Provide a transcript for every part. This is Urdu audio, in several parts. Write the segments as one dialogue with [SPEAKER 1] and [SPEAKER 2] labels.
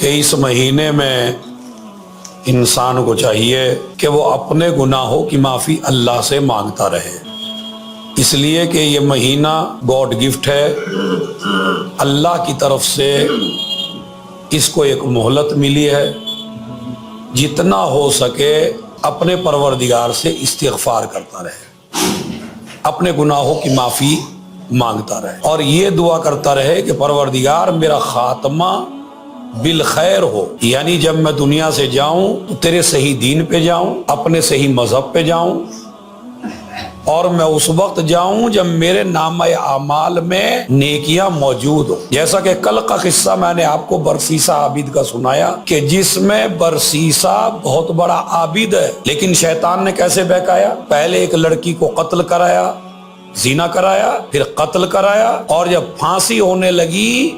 [SPEAKER 1] کہ اس مہینے میں انسان کو چاہیے کہ وہ اپنے گناہوں کی معافی اللہ سے مانگتا رہے، اس لیے کہ یہ مہینہ گاڈ گفٹ ہے، اللہ کی طرف سے اس کو ایک مہلت ملی ہے، جتنا ہو سکے اپنے پروردگار سے استغفار کرتا رہے، اپنے گناہوں کی معافی مانگتا رہے، اور یہ دعا کرتا رہے کہ پروردگار میرا خاتمہ بالخیر ہو، یعنی جب میں دنیا سے جاؤں تو تیرے صحیح دین پہ جاؤں، اپنے صحیح مذہب پہ جاؤں، اور میں اس وقت جاؤں جب میرے نامہ اعمال میں نیکیاں موجود ہوں۔ جیسا کہ کل کا قصہ میں نے آپ کو برسیسا عابد کا سنایا کہ جس میں برسیسا بہت بڑا عابد ہے، لیکن شیطان نے کیسے بہکایا؟ پہلے ایک لڑکی کو قتل کرایا، زنا کرایا، پھر قتل کرایا، اور جب پھانسی ہونے لگی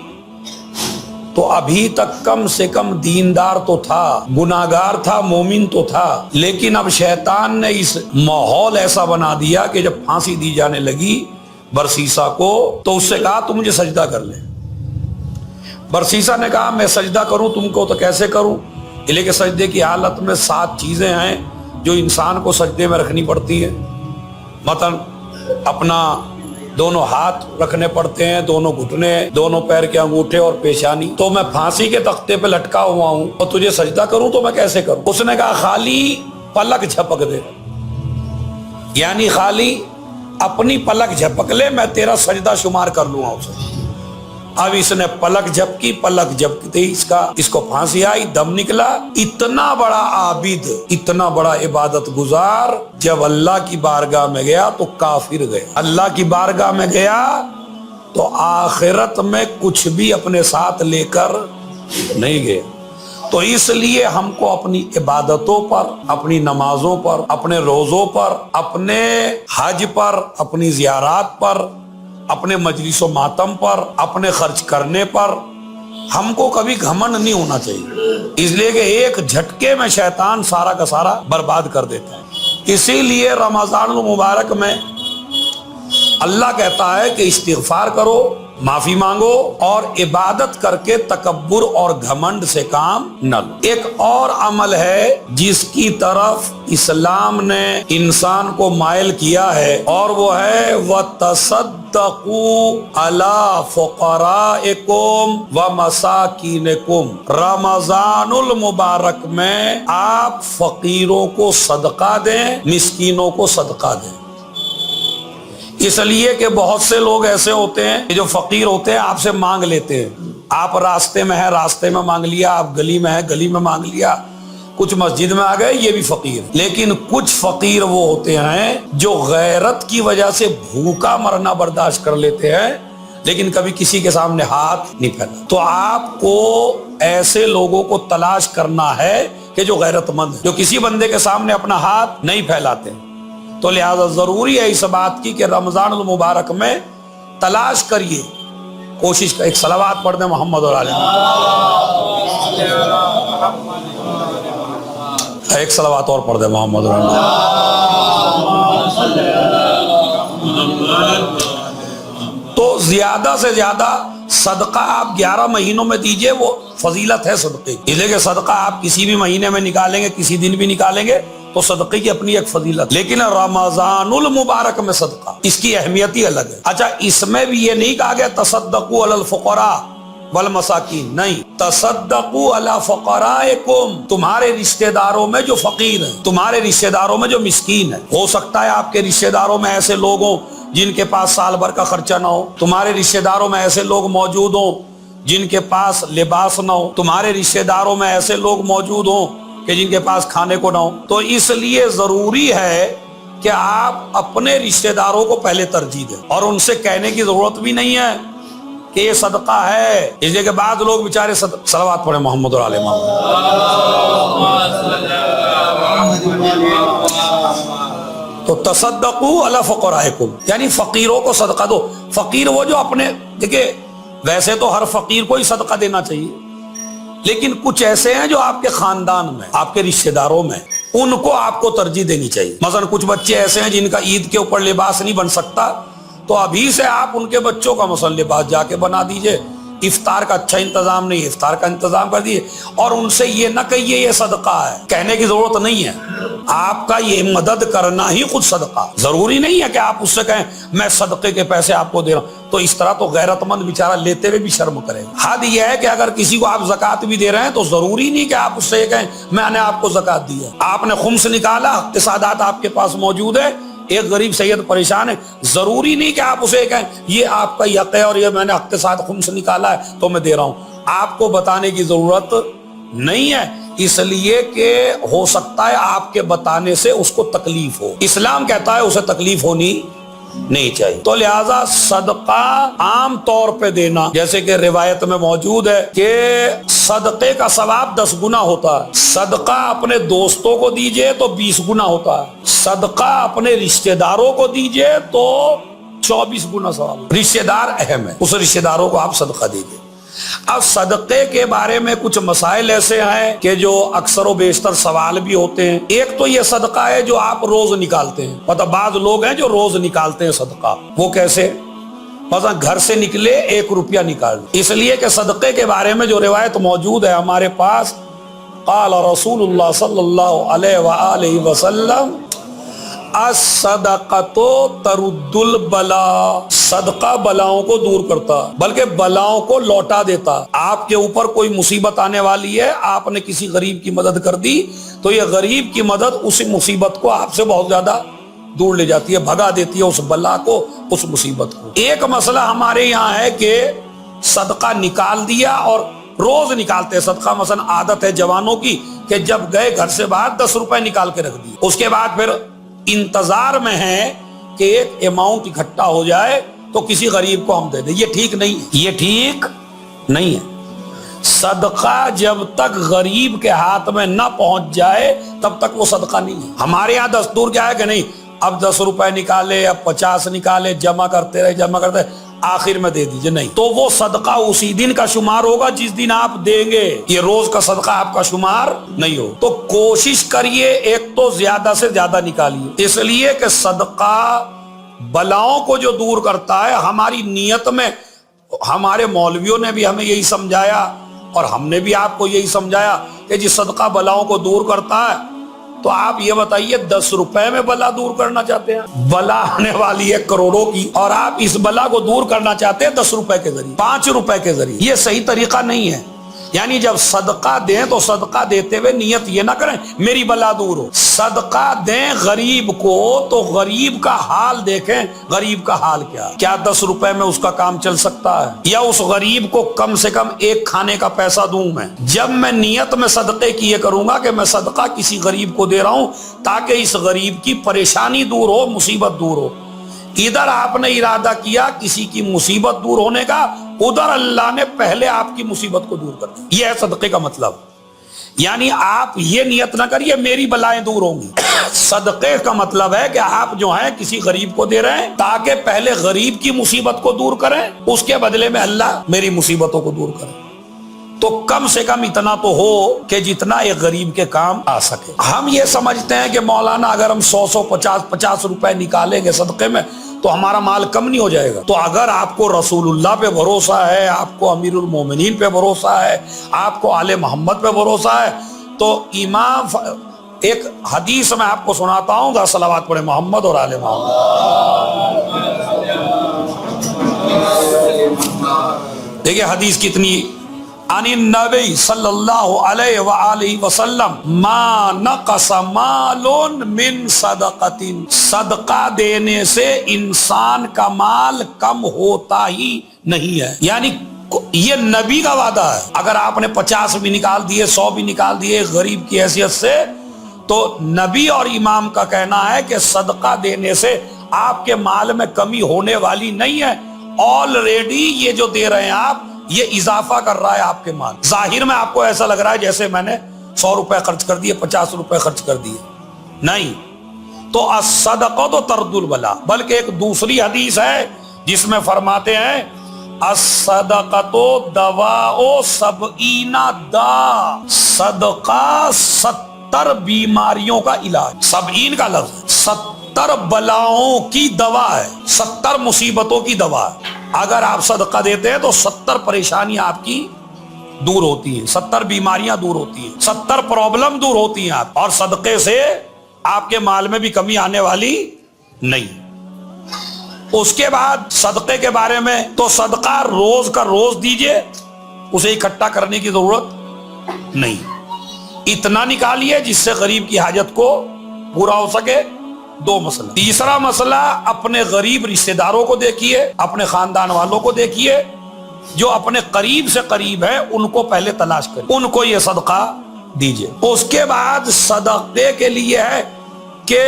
[SPEAKER 1] تو ابھی تک کم سے کم دیندار تو تھا، گناہگار تھا، مومن تو تھا، لیکن اب شیطان نے اس ماحول ایسا بنا دیا کہ جب پھانسی دی جانے لگی برسیسا کو تو اس سے کہا تو مجھے سجدہ کر لے۔ برسیسا نے کہا میں سجدہ کروں تم کو تو کیسے کروں؟ لیکن سجدے کی حالت میں 7 چیزیں ہیں جو انسان کو سجدے میں رکھنی پڑتی ہے، مثلا اپنا دونوں ہاتھ رکھنے پڑتے ہیں، دونوں گھٹنے، دونوں پیر کے انگوٹھے اور پیشانی۔ تو میں پھانسی کے تختے پہ لٹکا ہوا ہوں اور تجھے سجدہ کروں تو میں کیسے کروں؟ اس نے کہا خالی پلک جھپک دے، یعنی خالی اپنی پلک جھپک لے، میں تیرا سجدہ شمار کر لوں گا اسے۔ اب اس نے پلک جھپکی، پلک جھپکتے ہی اس کو پھانسی آئی، دم نکلا۔ اتنا بڑا عابد، اتنا بڑا عبادت گزار جب اللہ کی بارگاہ میں گیا تو کافر گیا۔ اللہ کی بارگاہ میں گیا تو آخرت میں کچھ بھی اپنے ساتھ لے کر نہیں گیا۔ تو اس لیے ہم کو اپنی عبادتوں پر، اپنی نمازوں پر، اپنے روزوں پر، اپنے حج پر، اپنی زیارات پر، اپنے مجلس و ماتم پر، اپنے خرچ کرنے پر ہم کو کبھی گھمنڈ نہیں ہونا چاہیے، اس لیے کہ ایک جھٹکے میں شیطان سارا کا سارا برباد کر دیتا ہے۔ اسی لیے رمضان المبارک میں اللہ کہتا ہے کہ استغفار کرو، معافی مانگو، اور عبادت کر کے تکبر اور گھمنڈ سے کام نہ لو۔ ایک اور عمل ہے جس کی طرف اسلام نے انسان کو مائل کیا ہے، اور وہ ہے وَتَصَدَّقُوا عَلَىٰ فُقَرَائِكُمْ وَمَسَاكِينِكُمْ۔ رمضان المبارک میں آپ فقیروں کو صدقہ دیں، مسکینوں کو صدقہ دیں۔ اس لیے کہ بہت سے لوگ ایسے ہوتے ہیں جو فقیر ہوتے ہیں، آپ سے مانگ لیتے ہیں، آپ راستے میں ہیں، راستے میں مانگ لیا، آپ گلی میں ہیں، گلی میں مانگ لیا، کچھ مسجد میں آ گئے، یہ بھی فقیر۔ لیکن کچھ فقیر وہ ہوتے ہیں جو غیرت کی وجہ سے بھوکا مرنا برداشت کر لیتے ہیں، لیکن کبھی کسی کے سامنے ہاتھ نہیں پھیلا۔ تو آپ کو ایسے لوگوں کو تلاش کرنا ہے کہ جو غیرت مند ہے، جو کسی بندے کے سامنے اپنا ہاتھ نہیں پھیلاتے۔ تو لہذا ضروری ہے اس بات کی کہ رمضان المبارک میں تلاش کریے، کوشش کر، ایک صلوات پڑھ دیں محمد اور آل محمد، ایک صلوات اور پڑھ دیں محمد اور آل محمد۔ تو زیادہ سے زیادہ صدقہ آپ 11 مہینوں میں دیجئے، وہ فضیلت ہے صدقے کی، اس لیے کہ صدقہ آپ کسی بھی مہینے میں نکالیں گے، کسی دن بھی نکالیں گے تو صدقے کی اپنی ایک فضیلت، لیکن رمضان المبارک میں صدقہ اس کی اہمیت ہی الگ ہے۔ اچھا، اس میں بھی یہ نہیں کہا گیا تصدقوا علی الفقراء والمساکین، نہیں، تصدقوا علی فقرائکم، تمہارے رشتہ داروں میں جو فقیر ہیں، تمہارے رشتہ داروں میں جو مسکین ہیں۔ ہو سکتا ہے آپ کے رشتہ داروں میں ایسے لوگ ہوں جن کے پاس سال بھر کا خرچہ نہ ہو، تمہارے رشتہ داروں میں ایسے لوگ موجود ہوں جن کے پاس لباس نہ ہو، تمہارے رشتہ داروں میں ایسے لوگ موجود ہوں کہ جن کے پاس کھانے کو نہ ہو۔ تو اس لیے ضروری ہے کہ آپ اپنے رشتہ داروں کو پہلے ترجیح دیں، اور ان سے کہنے کی ضرورت بھی نہیں ہے کہ یہ صدقہ ہے، اس لیے کہ بعض لوگ بیچارے صلوات پڑھیں محمد اور آل محمد۔ تو تصدقوا علی فقرائکم، یعنی فقیروں کو صدقہ دو۔ فقیر وہ جو اپنے، دیکھیں ویسے تو ہر فقیر کو ہی صدقہ دینا چاہیے، لیکن کچھ ایسے ہیں جو آپ کے خاندان میں، آپ کے رشتہ داروں میں، ان کو آپ کو ترجیح دینی چاہیے۔ مثلا کچھ بچے ایسے ہیں جن کا عید کے اوپر لباس نہیں بن سکتا، تو ابھی سے آپ ان کے بچوں کا مثلا لباس جا کے بنا دیجئے، افطار کا اچھا انتظام نہیں ہے، افطار کا انتظام کر دیے، اور ان سے یہ نہ کہیے یہ صدقہ ہے، کہنے کی ضرورت نہیں ہے، آپ کا یہ مدد کرنا ہی خود صدقہ، ضروری نہیں ہے کہ آپ اس سے کہیں میں صدقے کے پیسے آپ کو دے رہا ہوں، تو اس طرح تو غیرت مند بیچارہ لیتے ہوئے بھی شرم کرے گا۔ حد یہ ہے کہ اگر کسی کو آپ زکوٰۃ بھی دے رہے ہیں تو ضروری نہیں کہ آپ اس سے یہ کہیں میں نے آپ کو زکوٰۃ دی ہے، آپ نے خمس نکالا، اقتصادات آپ کے پاس موجود ہے، ایک غریب سید پریشان ہے، ضروری نہیں کہ آپ اسے کہیں یہ آپ کا حق ہے اور یہ میں نے اقتصاد خمس نکالا ہے تو میں دے رہا ہوں، آپ کو بتانے کی ضرورت نہیں ہے، اس لیے کہ ہو سکتا ہے آپ کے بتانے سے اس کو تکلیف ہو، اسلام کہتا ہے اسے تکلیف ہونی نہیں چاہیے، تو لہذا صدقہ عام طور پہ دینا، جیسے کہ روایت میں موجود ہے کہ صدقے کا ثواب 10 گنا ہوتا ہے، صدقہ اپنے دوستوں کو دیجئے تو 20 گنا ہوتا ہے، صدقہ اپنے رشتہ داروں کو دیجئے تو 24 گنا ثواب، رشتہ دار اہم ہے، اس رشتہ داروں کو آپ صدقہ دیجئے۔ اب صدقے کے بارے میں کچھ مسائل ایسے ہیں کہ جو اکثر و بیشتر سوال بھی ہوتے ہیں، ایک تو یہ صدقہ ہے جو آپ روز نکالتے ہیں، مطلب بعض لوگ ہیں جو روز نکالتے ہیں صدقہ، وہ کیسے؟ مثلا گھر سے نکلے 1 روپیہ نکال، اس لیے کہ صدقے کے بارے میں جو روایت موجود ہے ہمارے پاس، قال رسول اللہ صلی اللہ علیہ وآلہ وسلم الصدقۃ ترد البلا، صدقہ بلاؤں کو دور کرتا، بلکہ بلاؤں کو لوٹا دیتا۔ آپ کے اوپر کوئی مصیبت آنے والی ہے، آپ نے کسی غریب کی مدد کر دی تو یہ غریب کی مدد اس مصیبت کو آپ سے بہت زیادہ دور لے جاتی ہے، بھگا دیتی ہے اس بلا کو، اس مصیبت کو۔ ایک مسئلہ ہمارے یہاں ہے کہ صدقہ نکال دیا اور روز نکالتے ہیں صدقہ، مثلا عادت ہے جوانوں کی کہ جب گئے گھر سے باہر 10 روپے نکال کے رکھ دیے، اس کے بعد پھر انتظار میں ہے کہ ایک اماؤنٹ اکٹھا ہو جائے تو کسی غریب کو ہم دے دیں، یہ ٹھیک نہیں ہے، یہ ٹھیک نہیں ہے۔ صدقہ جب تک غریب کے ہاتھ میں نہ پہنچ جائے تب تک وہ صدقہ نہیں ہے۔ ہمارے یہاں دستور کیا ہے کہ نہیں اب 10 روپے نکالے، اب 50 نکالے، جمع کرتے رہے، آخر میں دے دیجئے، نہیں، تو وہ صدقہ اسی دن کا شمار ہوگا جس دن آپ دیں گے، یہ روز کا صدقہ آپ کا شمار نہیں ہو۔ تو کوشش کریے ایک تو زیادہ سے زیادہ نکالیے، اس لیے کہ صدقہ بلاؤں کو جو دور کرتا ہے، ہماری نیت میں ہمارے مولویوں نے بھی ہمیں یہی سمجھایا اور ہم نے بھی آپ کو یہی سمجھایا کہ جی صدقہ بلاؤں کو دور کرتا ہے، تو آپ یہ بتائیے 10 روپے میں بلا دور کرنا چاہتے ہیں؟ بلا آنے والی ہے کروڑوں کی اور آپ اس بلا کو دور کرنا چاہتے ہیں 10 روپے کے ذریعے، 5 روپے کے ذریعے، یہ صحیح طریقہ نہیں ہے۔ یعنی جب صدقہ دیں تو صدقہ دیتے ہوئے نیت یہ نہ کریں میری بلا دور ہو، صدقہ دیں غریب کو تو غریب کا حال دیکھیں، غریب کا حال کیا 10 روپے میں اس کا کام چل سکتا ہے، یا اس غریب کو کم سے کم ایک کھانے کا پیسہ دوں میں۔ جب میں نیت میں صدقے کی یہ کروں گا کہ میں صدقہ کسی غریب کو دے رہا ہوں تاکہ اس غریب کی پریشانی دور ہو، مصیبت دور ہو، ادھر آپ نے ارادہ کیا کسی کی مصیبت دور ہونے کا، ادھر اللہ نے پہلے آپ کی مصیبت کو دور کر دی، یہ ہے صدقے کا مطلب۔ یعنی آپ یہ نیت نہ کریے میری بلائیں دور ہوں گی، صدقے کا مطلب ہے کہ آپ جو ہیں کسی غریب کو دے رہے ہیں تاکہ پہلے غریب کی مصیبت کو دور کریں، اس کے بدلے میں اللہ میری مصیبتوں کو دور کرے۔ تو کم سے کم اتنا تو ہو کہ جتنا ایک غریب کے کام آ سکے۔ ہم یہ سمجھتے ہیں کہ مولانا اگر ہم 100 50 روپے نکالیں گے صدقے میں تو ہمارا مال کم نہیں ہو جائے گا۔ تو اگر آپ کو رسول اللہ پہ بھروسہ ہے، آپ کو امیر المومنین پہ بھروسہ ہے، آپ کو آل محمد پہ بھروسہ ہے، تو امام ایک حدیث میں آپ کو سناتا ہوں، ذرا صلوات پڑھیں محمد اور آل محمد۔ دیکھیں حدیث کتنی، عن النبی صلی اللہ علیہ وآلہ وسلم ما نقص مال من صدقۃ، صدقہ دینے سے انسان کا مال کم ہوتا ہی نہیں ہے۔ یعنی یہ نبی کا وعدہ ہے، اگر آپ نے 50 بھی نکال دیے، 100 بھی نکال دیے غریب کی حیثیت سے، تو نبی اور امام کا کہنا ہے کہ صدقہ دینے سے آپ کے مال میں کمی ہونے والی نہیں ہے، آلریڈی یہ جو دے رہے ہیں آپ یہ اضافہ کر رہا ہے آپ کے مال۔ ظاہر میں آپ کو ایسا لگ رہا ہے جیسے میں نے 100 روپے خرچ کر دیے، 50 روپے خرچ کر دیے، نہیں۔ تو الصدقۃ ترد البلا، بلکہ ایک دوسری حدیث ہے جس میں فرماتے ہیں الصدقۃ دواء 70 داء، صدقہ 70 بیماریوں کا علاج، 70 کا لفظ 70 بلاؤں کی دوا ہے، 70 مصیبتوں کی دوا ہے۔ اگر آپ صدقہ دیتے ہیں تو 70 پریشانیاں آپ کی دور ہوتی ہیں، 70 بیماریاں دور ہوتی ہیں، 70 پرابلم دور ہوتی ہیں آپ، اور صدقے سے آپ کے مال میں بھی کمی آنے والی نہیں۔ اس کے بعد صدقے کے بارے میں تو صدقہ روز کا روز دیجئے، اسے اکٹھا کرنے کی ضرورت نہیں، اتنا نکالیے جس سے غریب کی حاجت کو پورا ہو سکے۔ 2 مسئلہ۔ تیسرا مسئلہ، اپنے غریب رشتہ داروں کو دیکھیے، اپنے خاندان والوں کو دیکھیے، جو اپنے قریب سے قریب ہے ان کو پہلے تلاش کریں، ان کو یہ صدقہ دیجئے۔ اس کے بعد صدقے کے لیے ہے کہ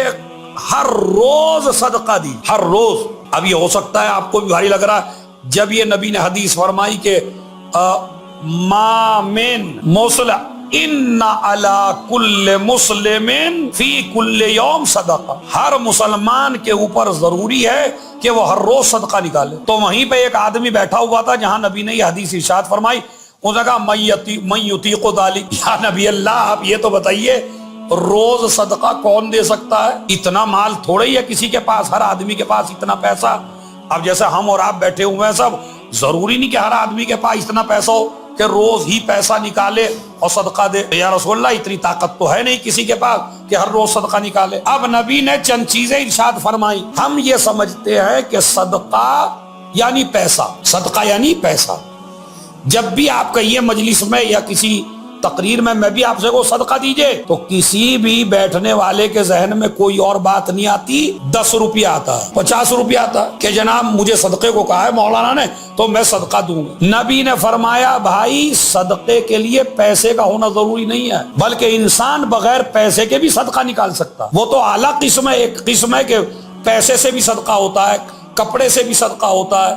[SPEAKER 1] ہر روز صدقہ دیجئے، ہر روز۔ اب یہ ہو سکتا ہے آپ کو بھی بھاری لگ رہا ہے، جب یہ نبی نے حدیث فرمائی کہ ما من مسلم ان علی کل مسلم فی کل یوم صدقہ، ہر مسلمان کے اوپر ضروری ہے کہ وہ ہر روز صدقہ نکالے۔ تو وہیں پہ ایک آدمی بیٹھا ہوا تھا جہاں نبی نے یہ حدیث ارشاد فرمائی، اس نے کہا من یطیق ذلک، یا نبی اللہ آپ یہ تو بتائیے روز صدقہ کون دے سکتا ہے؟ اتنا مال تھوڑے ہی ہے کسی کے پاس، ہر آدمی کے پاس اتنا پیسہ۔ اب جیسے ہم اور آپ بیٹھے ہوئے ہیں سب، ضروری نہیں کہ ہر آدمی کے پاس اتنا پیسہ ہو کہ روز ہی پیسہ نکالے اور صدقہ دے۔ یا رسول اللہ اتنی طاقت تو ہے نہیں کسی کے پاس کہ ہر روز صدقہ نکالے۔ اب نبی نے چند چیزیں ارشاد فرمائی۔ ہم یہ سمجھتے ہیں کہ صدقہ یعنی پیسہ، صدقہ یعنی پیسہ۔ جب بھی آپ کہیے مجلس میں یا کسی تقریر میں بھی آپ سے کو صدقہ دیجئے، تو کسی بھی بیٹھنے والے کے ذہن میں کوئی اور بات نہیں آتی 10 روپیہ آتا ہے، 50 روپیہ آتا ہے کہ جناب مجھے صدقے کو کہا ہے مولانا نے تو میں صدقہ دوں گا۔ نبی نے فرمایا بھائی صدقے کے لیے پیسے کا ہونا ضروری نہیں ہے، بلکہ انسان بغیر پیسے کے بھی صدقہ نکال سکتا۔ وہ تو اعلیٰ قسم ہے، ایک قسم ہے کہ پیسے سے بھی صدقہ ہوتا ہے، کپڑے سے بھی صدقہ ہوتا ہے،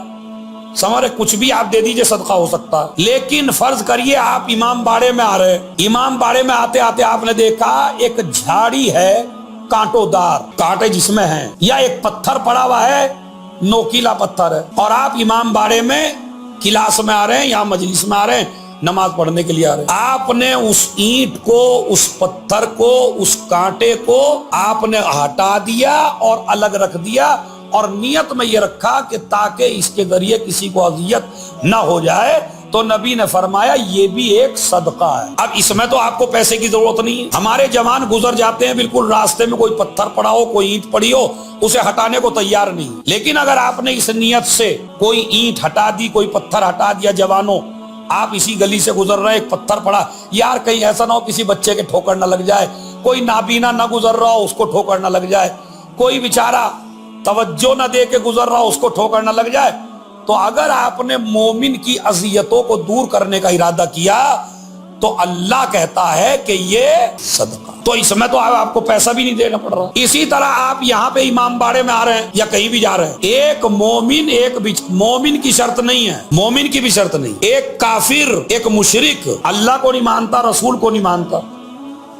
[SPEAKER 1] سمجھے کچھ بھی آپ دے دیجئے صدقہ ہو سکتا ہے۔ لیکن فرض کریے آپ امام باڑے میں آ رہے ہیں، امام باڑے میں آتے آتے آپ نے دیکھا ایک جھاڑی ہے کانٹوں دار، کانٹے جس میں ہیں، یا ایک پتھر پڑا ہوا ہے نوکیلا پتھر ہے، اور آپ امام باڑے میں کلاس میں آ رہے ہیں یا مجلس میں آ رہے ہیں، نماز پڑھنے کے لیے آ رہے ہیں۔ آپ نے اس اینٹ کو، اس پتھر کو، اس کانٹے کو آپ نے ہٹا دیا اور الگ رکھ دیا، اور نیت میں یہ رکھا کہ تاکہ اس کے ذریعے کسی کو اذیت نہ ہو جائے، تو نبی نے فرمایا یہ بھی ایک صدقہ ہے۔ اب اس میں تو آپ کو پیسے کی ضرورت نہیں ہے۔ ہمارے جوان گزر جاتے ہیں، بالکل راستے میں کوئی پتھر پڑا ہو، کوئی اینٹ پڑی ہو، اسے ہٹانے کو تیار نہیں، لیکن اگر آپ نے اس نیت سے کوئی اینٹ ہٹا دی، کوئی پتھر ہٹا دیا، جوانوں آپ اسی گلی سے گزر رہے، ایک پتھر پڑا، یار کہیں ایسا نہ ہو کسی بچے کے ٹھوکر نہ لگ جائے، کوئی نابینا نہ گزر رہا ہو اس کو ٹھوکر نہ لگ جائے، کوئی بیچارہ توجہ نہ دے کے گزر رہا اس کو ٹھوکر نہ لگ جائے، تو اگر آپ نے مومن کی اذیتوں کو دور کرنے کا ارادہ کیا تو اللہ کہتا ہے کہ یہ صدقہ، تو اس میں تو آپ کو پیسہ بھی نہیں دینا پڑ رہا۔ اسی طرح آپ یہاں پہ امام باڑے میں آ رہے ہیں یا کہیں بھی جا رہے ہیں، ایک مومن مومن کی شرط نہیں ہے، مومن کی بھی شرط نہیں، ایک کافر، ایک مشرک اللہ کو نہیں مانتا، رسول کو نہیں مانتا،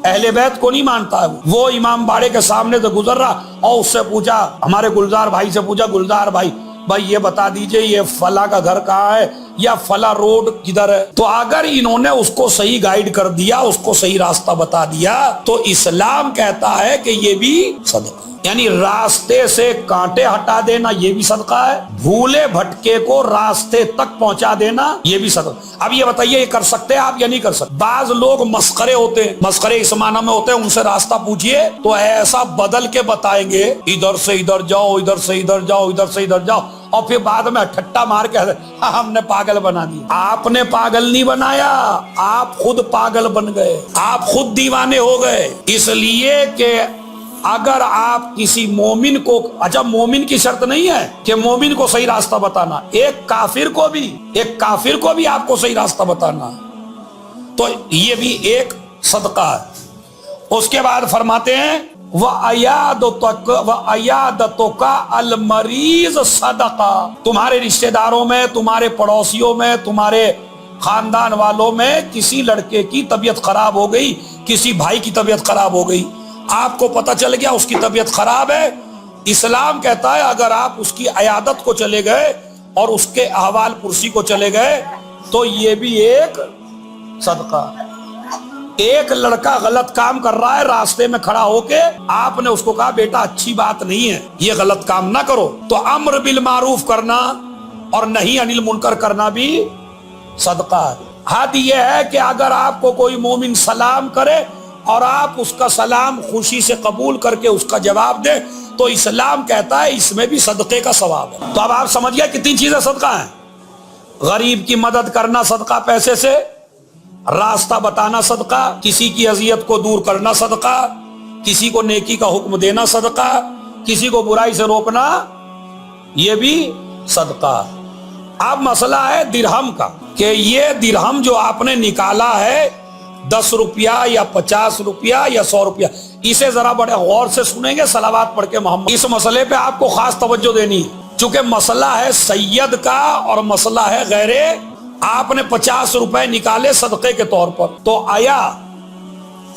[SPEAKER 1] اہل بیت کو نہیں مانتا ہے، وہ امام باڑے کے سامنے سے گزر رہا اور اس سے پوچھا، ہمارے گلزار بھائی سے پوچھا، گلزار بھائی یہ بتا دیجئے یہ فلاں کا گھر کہاں ہے یا فلاں روڈ کدھر ہے، تو اگر انہوں نے اس کو صحیح گائیڈ کر دیا، اس کو صحیح راستہ بتا دیا، تو اسلام کہتا ہے کہ یہ بھی صدقہ، یعنی راستے سے کانٹے ہٹا دینا یہ بھی صدقہ ہے، بھولے بھٹکے کو راستے تک پہنچا دینا یہ بھی صدقہ۔ اب یہ بتائیے یہ کر سکتے ہیں آپ یا نہیں کر سکتے؟ بعض لوگ مسخرے ہوتے ہیں، مسخرے اس معنی میں ہوتے ہیں، ان سے راستہ پوچھیے تو ایسا بدل کے بتائیں گے، ادھر سے ادھر جاؤ، ادھر سے ادھر جاؤ، ادھر سے ادھر جاؤ، اور پھر بعد میں ٹھٹا مار کے ہم نے پاگل بنا دیا۔ آپ نے پاگل نہیں بنایا، آپ خود پاگل بن گئے، آپ خود دیوانے ہو گئے، اس لیے کہ اگر آپ کسی مومن کو، اچھا مومن کی شرط نہیں ہے کہ مومن کو صحیح راستہ بتانا، ایک کافر کو بھی آپ کو صحیح راستہ بتانا، تو یہ بھی ایک صدقہ ہے۔ اس کے بعد فرماتے ہیں وَعَيَادَتُكَ الْمَرِيضَ صَدَقَةٌ، تمہارے رشتہ داروں میں، تمہارے پڑوسیوں میں، تمہارے خاندان والوں میں کسی لڑکے کی طبیعت خراب ہو گئی، کسی بھائی کی طبیعت خراب ہو گئی، آپ کو پتہ چل گیا اس کی طبیعت خراب ہے، اسلام کہتا ہے اگر آپ اس کی عیادت کو چلے گئے اور اس کے احوال پرسی کو چلے گئے تو یہ بھی ایک صدقہ۔ ایک لڑکا غلط کام کر رہا ہے، راستے میں کھڑا ہو کے آپ نے اس کو کہا بیٹا اچھی بات نہیں ہے، یہ غلط کام نہ کرو، تو امر بالمعروف کرنا اور نہیں انل منکر کرنا بھی صدقہ ہے۔ حد یہ ہے کہ اگر آپ کو کوئی مومن سلام کرے اور آپ اس کا سلام خوشی سے قبول کر کے اس کا جواب دیں تو اسلام کہتا ہے اس میں بھی صدقے کا ثواب ہے۔ تو اب آپ سمجھ گئے کتنی چیزیں صدقہ ہیں؟ غریب کی مدد کرنا صدقہ پیسے سے، راستہ بتانا صدقہ، کسی کی اذیت کو دور کرنا صدقہ، کسی کو نیکی کا حکم دینا صدقہ، کسی کو برائی سے روکنا یہ بھی صدقہ۔ اب مسئلہ ہے درہم کا، کہ یہ درہم جو آپ نے نکالا ہے 10 روپیہ یا 50 روپیہ یا 100 روپیہ، اسے ذرا بڑے غور سے سنیں گے صلوات پڑھ کے محمد۔ اس مسئلے پہ آپ کو خاص توجہ دینی ہے، چونکہ مسئلہ ہے سید کا اور مسئلہ ہے غیر۔ آپ نے 50 روپے نکالے صدقے کے طور پر، تو آیا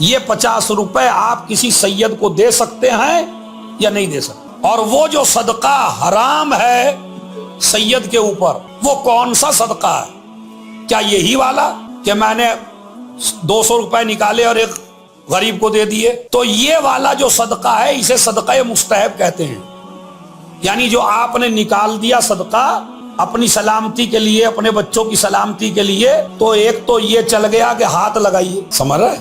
[SPEAKER 1] یہ 50 روپے آپ کسی سید کو دے سکتے ہیں یا نہیں دے سکتے؟ اور وہ جو صدقہ حرام ہے سید کے اوپر وہ کون سا صدقہ ہے؟ کیا یہی والا کہ میں نے 200 روپے نکالے اور ایک غریب کو دے دیے؟ تو یہ والا جو صدقہ ہے اسے صدقہ مستحب کہتے ہیں، یعنی جو آپ نے نکال دیا صدقہ اپنی سلامتی کے لیے، اپنے بچوں کی سلامتی کے لیے، تو ایک تو یہ چل گیا کہ ہاتھ لگائیے، سمجھ رہے؟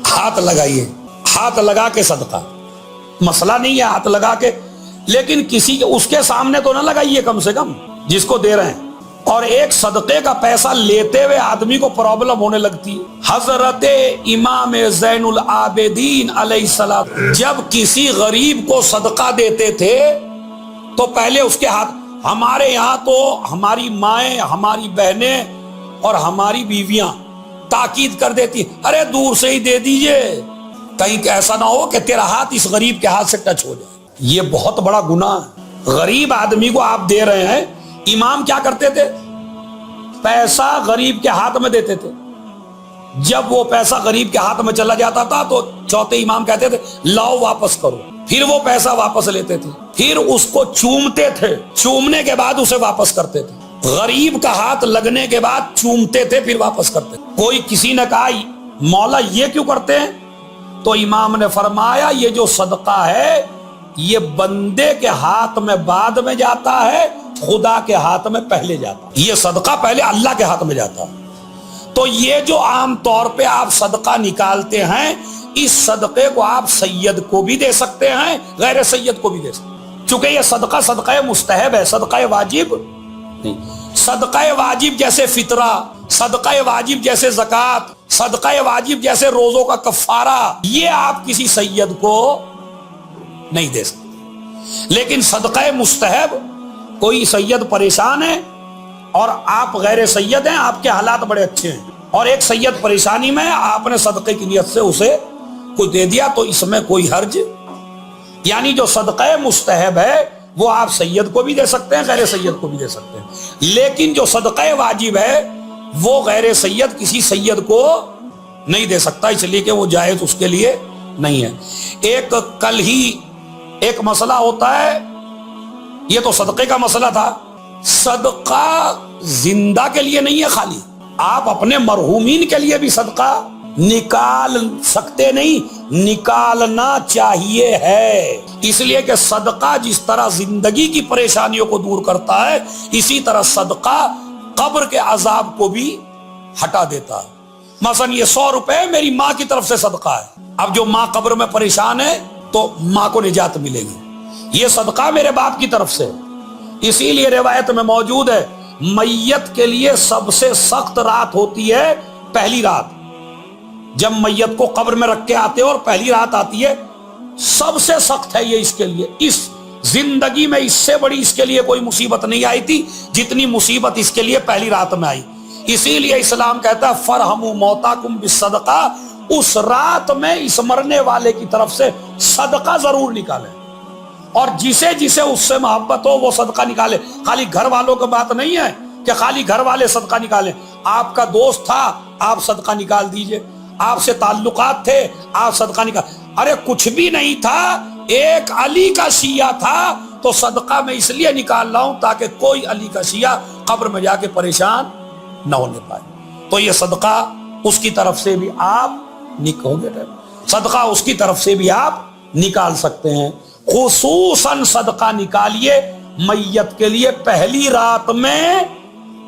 [SPEAKER 1] ہاتھ لگائیے، ہاتھ لگا کے صدقہ، مسئلہ نہیں ہے ہاتھ لگا کے، لیکن کسی کے اس کے سامنے تو نہ لگائیے کم سے کم جس کو دے رہے ہیں۔ اور ایک صدقے کا پیسہ لیتے ہوئے آدمی کو پرابلم ہونے لگتی ہے۔ حضرت امام زین العابدین علیہ السلام جب کسی غریب کو صدقہ دیتے تھے تو پہلے اس کے ہاتھ، ہمارے یہاں تو ہماری مائیں، ہماری بہنیں اور ہماری بیویاں تاکید کر دیتی، ارے دور سے ہی دے دیجئے، کہیں ایسا نہ ہو کہ تیرا ہاتھ اس غریب کے ہاتھ سے ٹچ ہو جائے۔ یہ بہت بڑا گناہ ہے۔ غریب آدمی کو آپ دے رہے ہیں، امام کیا کرتے تھے؟ پیسہ غریب کے ہاتھ میں دیتے تھے، جب وہ پیسہ غریب کے ہاتھ میں چلا جاتا تھا تو چوتھے امام کہتے تھے لاؤ واپس کرو، پھر وہ پیسہ واپس لیتے تھے، پھر اس کو چومتے تھے، چومنے کے بعد اسے واپس کرتے تھے، غریب کا ہاتھ لگنے کے بعد چومتے تھے پھر واپس کرتے تھے۔ کوئی کسی نے کہا مولا یہ کیوں کرتے ہیں؟ تو امام نے فرمایا یہ جو صدقہ ہے یہ بندے کے ہاتھ میں بعد میں جاتا ہے، خدا کے ہاتھ میں پہلے جاتا ہے۔ یہ صدقہ پہلے اللہ کے ہاتھ میں جاتا ہے۔ تو یہ جو عام طور پہ آپ صدقہ نکالتے ہیں، اس صدقے کو آپ سید کو بھی دے سکتے ہیں، غیر سید کو بھی دے سکتے ہیں، چونکہ یہ صدقہ صدقہ مستحب ہے، صدقہ واجب نہیں۔ صدقہ واجب جیسے فطرہ، صدقہ واجب جیسے زکوٰۃ، صدقہ واجب جیسے روزوں کا کفارہ، یہ آپ کسی سید کو نہیں دے سکتے۔ لیکن صدقہ مستحب، کوئی سید پریشان ہے اور آپ غیر سید ہیں، آپ کے حالات بڑے اچھے ہیں اور ایک سید پریشانی میں، آپ نے صدقے کی نیت سے اسے کچھ دے دیا تو اس میں کوئی حرج، یعنی جو صدقہ مستحب ہے وہ آپ سید کو بھی دے سکتے ہیں، غیر سید کو بھی دے سکتے ہیں، لیکن جو صدقہ واجب ہے وہ غیر سید کسی سید کو نہیں دے سکتا، اس لیے کہ وہ جائز اس کے لیے نہیں ہے۔ ایک کل ہی ایک مسئلہ ہوتا ہے، یہ تو صدقے کا مسئلہ تھا، صدقہ زندہ کے لیے نہیں ہے خالی، آپ اپنے مرحومین کے لیے بھی صدقہ نکال سکتے نہیں، نکالنا چاہیے ہے، اس لیے کہ صدقہ جس طرح زندگی کی پریشانیوں کو دور کرتا ہے اسی طرح صدقہ قبر کے عذاب کو بھی ہٹا دیتا ہے۔ مثلا یہ 100 روپے میری ماں کی طرف سے صدقہ ہے، اب جو ماں قبر میں پریشان ہے تو ماں کو نجات ملے گی، یہ صدقہ میرے باپ کی طرف سے۔ اسی لیے روایت میں موجود ہے میت کے لیے سب سے سخت رات ہوتی ہے پہلی رات، جب میت کو قبر میں رکھ کے آتے اور پہلی رات آتی ہے، سب سے سخت ہے یہ اس کے لیے۔ اس زندگی میں اس سے بڑی اس کے لیے کوئی مصیبت نہیں آئی تھی جتنی مصیبت اس کے لیے پہلی رات میں آئی۔ اسی لیے اسلام کہتا ہے فرحموا موتاکم بالصدقہ، اس رات میں اس مرنے والے کی طرف سے صدقہ ضرور نکالیں، اور جسے جسے اس سے محبت ہو وہ صدقہ نکالے۔ خالی گھر والوں کی بات نہیں ہے کہ خالی گھر والے صدقہ نکالیں، آپ کا دوست تھا آپ صدقہ نکال دیجئے، آپ سے تعلقات تھے آپ صدقہ نکال، ارے کچھ بھی نہیں تھا، ایک علی کا شیعہ تھا تو صدقہ میں اس لیے نکال رہا ہوں تاکہ کوئی علی کا شیعہ قبر میں جا کے پریشان نہ ہونے پائے۔ تو یہ صدقہ اس کی طرف سے بھی آپ صدقہ اس کی طرف سے بھی آپ نکال سکتے ہیں۔ خصوصاً صدقہ نکالیے میت کے لیے پہلی رات میں،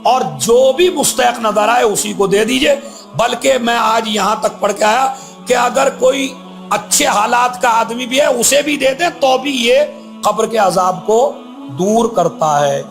[SPEAKER 1] اور جو بھی مستحق نظر آئے اسی کو دے دیجئے۔ بلکہ میں آج یہاں تک پڑھ کے آیا کہ اگر کوئی اچھے حالات کا آدمی بھی ہے اسے بھی دے دے تو بھی یہ قبر کے عذاب کو دور کرتا ہے۔